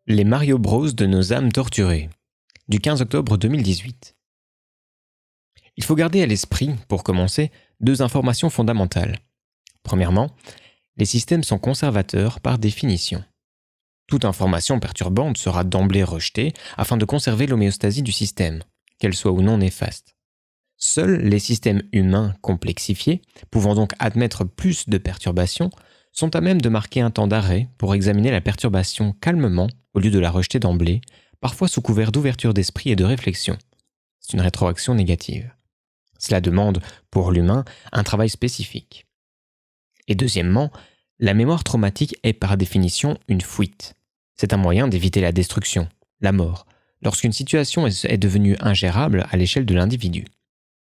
Les Mario Bros de nos âmes torturées, du 15 octobre 2018. Il faut garder à l'esprit, pour commencer, deux informations fondamentales. Premièrement, les systèmes sont conservateurs par définition. Toute information perturbante sera d'emblée rejetée afin de conserver l'homéostasie du système, qu'elle soit ou non néfaste. Seuls les systèmes humains complexifiés, pouvant donc admettre plus de perturbations, sont à même de marquer un temps d'arrêt pour examiner la perturbation calmement au lieu de la rejeter d'emblée, parfois sous couvert d'ouverture d'esprit et de réflexion. C'est une rétroaction négative. Cela demande, pour l'humain, un travail spécifique. Et deuxièmement, la mémoire traumatique est par définition une fuite. C'est un moyen d'éviter la destruction, la mort, lorsqu'une situation est devenue ingérable à l'échelle de l'individu.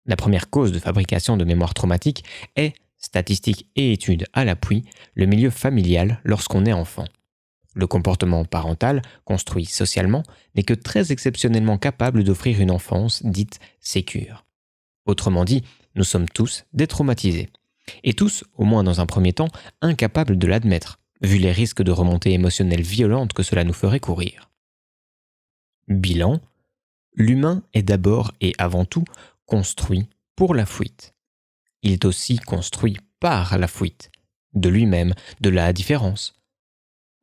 La première cause de fabrication de mémoire traumatique est, statistiques et études à l'appui, le milieu familial lorsqu'on est enfant. Le comportement parental, construit socialement, n'est que très exceptionnellement capable d'offrir une enfance dite sécure. Autrement dit, nous sommes tous détraumatisés. Et tous, au moins dans un premier temps, incapables de l'admettre, vu les risques de remontées émotionnelles violentes que cela nous ferait courir. Bilan, l'humain est d'abord et avant tout construit pour la fuite. Il est aussi construit par la fuite, de lui-même, de la différence.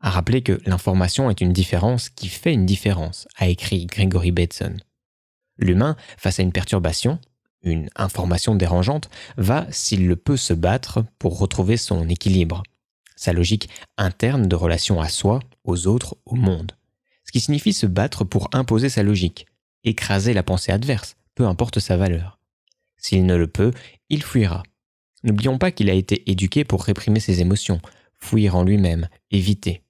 À rappeler que l'information est une différence qui fait une différence, a écrit Gregory Bateson. L'humain, face à une perturbation, une information dérangeante, va, s'il le peut, se battre pour retrouver son équilibre, sa logique interne de relation à soi, aux autres, au monde. Ce qui signifie se battre pour imposer sa logique, écraser la pensée adverse, peu importe sa valeur. S'il ne le peut, il fuira. N'oublions pas qu'il a été éduqué pour réprimer ses émotions, fuir en lui-même, éviter.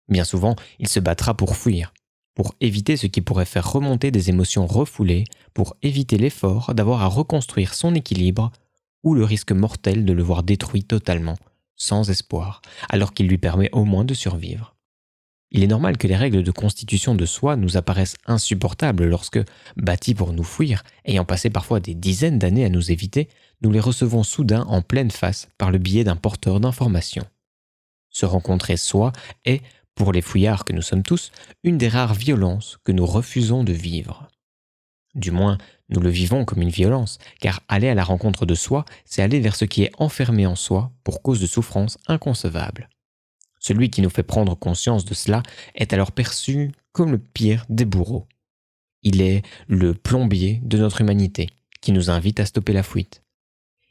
Bien souvent, il se battra pour fuir, pour éviter ce qui pourrait faire remonter des émotions refoulées, pour éviter l'effort d'avoir à reconstruire son équilibre ou le risque mortel de le voir détruit totalement, sans espoir, alors qu'il lui permet au moins de survivre. Il est normal que les règles de constitution de soi nous apparaissent insupportables lorsque, bâties pour nous fuir, ayant passé parfois des dizaines d'années à nous éviter, nous les recevons soudain en pleine face par le biais d'un porteur d'informations. Se rencontrer soi est, pour les fouillards que nous sommes tous, une des rares violences que nous refusons de vivre. Du moins, nous le vivons comme une violence, car aller à la rencontre de soi, c'est aller vers ce qui est enfermé en soi pour cause de souffrances inconcevables. Celui qui nous fait prendre conscience de cela est alors perçu comme le pire des bourreaux. Il est le plombier de notre humanité, qui nous invite à stopper la fuite.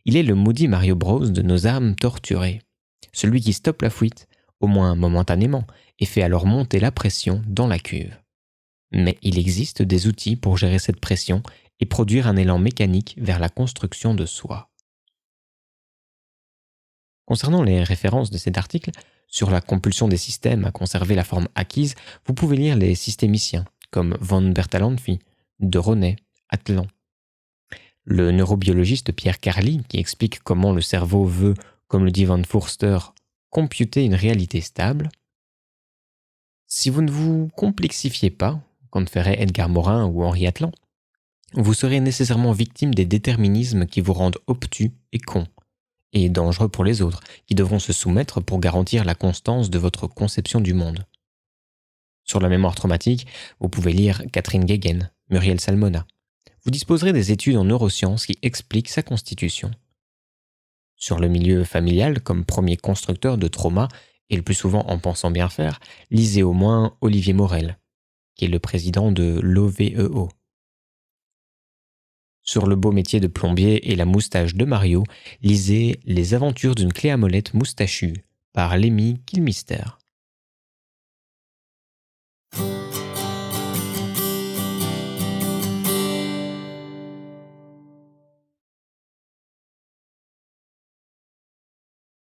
Il est le maudit Mario Bros de nos âmes torturées, celui qui stoppe la fuite, au moins momentanément, et fait alors monter la pression dans la cuve. Mais il existe des outils pour gérer cette pression et produire un élan mécanique vers la construction de soi. Concernant les références de cet article, sur la compulsion des systèmes à conserver la forme acquise, vous pouvez lire les systémiciens, comme von Bertalanffy, de René, Atlan. Le neurobiologiste Pierre Carli, qui explique comment le cerveau veut, comme le dit Van Foerster, computer une réalité stable. Si vous ne vous complexifiez pas, comme ferait Edgar Morin ou Henri Atlan, vous serez nécessairement victime des déterminismes qui vous rendent obtus et cons, et dangereux pour les autres, qui devront se soumettre pour garantir la constance de votre conception du monde. Sur la mémoire traumatique, vous pouvez lire Catherine Guéguen, Muriel Salmona. Vous disposerez des études en neurosciences qui expliquent sa constitution. Sur le milieu familial, comme premier constructeur de trauma, et le plus souvent en pensant bien faire, lisez au moins Olivier Morel, qui est le président de l'OVEO. Sur le beau métier de plombier et la moustache de Mario, lisez Les aventures d'une clé à molette moustachue par Lemmy Kilmister.